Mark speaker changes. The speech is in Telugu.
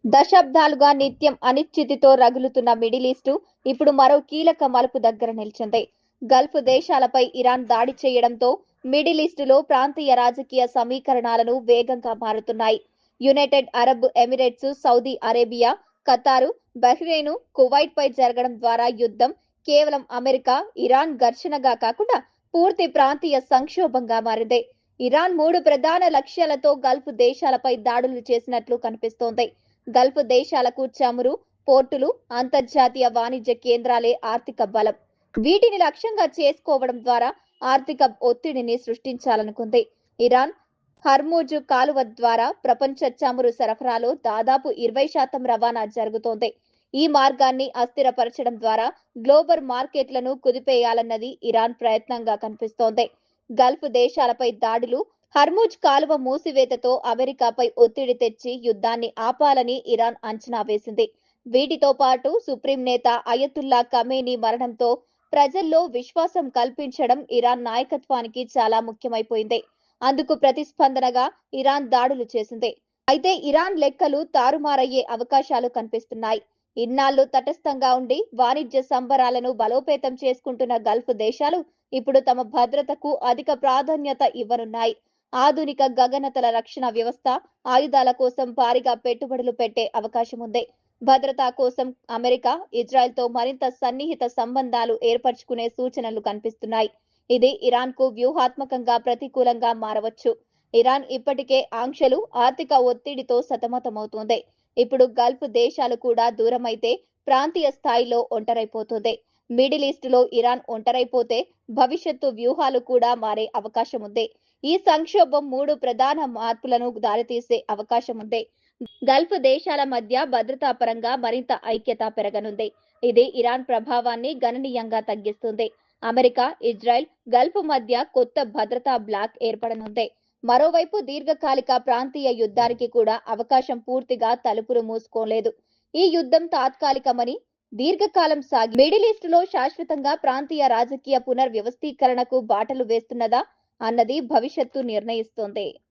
Speaker 1: దశాబ్దాలుగా నిత్యం అనిశ్చితితో రగులుతున్న మిడిల్ ఈస్టు ఇప్పుడు మరో కీలక మలుపు దగ్గర నిలిచింది. గల్ఫ్ దేశాలపై ఇరాన్ దాడి చేయడంతో మిడిల్ ఈస్టులో ప్రాంతీయ రాజకీయ సమీకరణాలను వేగంగా మారుతున్నాయి. United Arab Emirates, Saudi Arabia, Qatar, Bahrain, Kuwait పై జరగడం ద్వారా యుద్ధం కేవలం అమెరికా, ఇరాన్ ఘర్షణగా కాకుండా పూర్తి ప్రాంతీయ సంక్షోభంగా మారింది. ఇరాన్ 3 ప్రధాన లక్ష్యాలతో గల్ఫ్ దేశాలపై దాడులు చేసినట్లు కనిపిస్తోంది. గల్ఫ్ దేశాలకు చమురు, పోర్టులు, అంతర్జాతీయ వాణిజ్య కేంద్రాలే ఆర్థిక బలం. వీటిని లక్ష్యంగా చేసుకోవడం ద్వారా ఆర్థిక ఒత్తిడిని సృష్టించాలనుకుంది. ఇరాన్ హర్మూజ్ కాలువ ద్వారా ప్రపంచ చమురు సరఫరాలో దాదాపు 20% రవాణా జరుగుతోంది. ఈ మార్గాన్ని అస్థిరపరచడం ద్వారా గ్లోబల్ మార్కెట్లను కుదిపేయాలన్నది ఇరాన్ ప్రయత్నంగా కనిపిస్తోంది. గల్ఫ్ దేశాలపై దాడులు, హర్మూజ్ కాలువ మూసివేతతో అమెరికాపై ఒత్తిడి తెచ్చి యుద్ధాన్ని ఆపాలని ఇరాన్ అంచనా వేసింది. వీటితో పాటు సుప్రీం నేత అయతుల్లా ఖమేనీ మరణంతో ప్రజల్లో విశ్వాసం కల్పించడం ఇరాన్ నాయకత్వానికి చాలా ముఖ్యమైపోయింది. అందుకు ప్రతిస్పందనగా ఇరాన్ దాడులు చేసింది. అయితే ఇరాన్ లెక్కలు తారుమారయ్యే అవకాశాలు కనిపిస్తున్నాయి. ఇన్నాళ్లు తటస్థంగా ఉండి వాణిజ్య సంబరాలను బలోపేతం చేసుకుంటున్న గల్ఫ్ దేశాలు ఇప్పుడు తమ భద్రతకు అధిక ప్రాధాన్యత ఇవ్వనున్నాయి. ఆధునిక గగనతల రక్షణ వ్యవస్థ, ఆయుధాల కోసం భారీగా పెట్టుబడులు పెట్టే అవకాశం ఉంది. భద్రతా కోసం అమెరికా, ఇజ్రాయెల్తో మరింత సన్నిహిత సంబంధాలు ఏర్పరచుకునే సూచనలు కనిపిస్తున్నాయి. ఇది ఇరాన్కు వ్యూహాత్మకంగా ప్రతికూలంగా మారవచ్చు. ఇరాన్ ఇప్పటికే ఆంక్షలు, ఆర్థిక ఒత్తిడితో సతమతమవుతోంది. ఇప్పుడు గల్ఫ్ దేశాలు కూడా దూరమైతే ప్రాంతీయ స్థాయిలో ఒంటరైపోతుంది. మిడిల్ ఈస్టులో ఇరాన్ ఒంటరైపోతే భవిష్యత్తు వ్యూహాలు కూడా మారే అవకాశం ఉంది. ఈ సంక్షోభం 3 ప్రధాన మార్పులను దారితీసే అవకాశం ఉంది. గల్ఫ్ దేశాల మధ్య భద్రతా పరంగా మరింత ఐక్యత పెరగనుంది. ఇది ఇరాన్ ప్రభావాన్ని గణనీయంగా తగ్గిస్తుంది. అమెరికా, ఇజ్రాయెల్, గల్ఫ్ మధ్య కొత్త భద్రతా బ్లాక్ ఏర్పడనుంది. మరోవైపు దీర్ఘకాలిక ప్రాంతీయ యుద్ధానికి కూడా అవకాశం పూర్తిగా తలుపులు మూసుకోలేదు. ఈ యుద్ధం తాత్కాలికమని, దీర్ఘకాలం సాగి మిడిల్ ఈస్టులో శాశ్వతంగా ప్రాంతీయ రాజకీయ పునర్వ్యవస్థీకరణకు బాటలు వేస్తున్నదా అన్నది భవిష్యత్తు నిర్ణయిస్తోంది.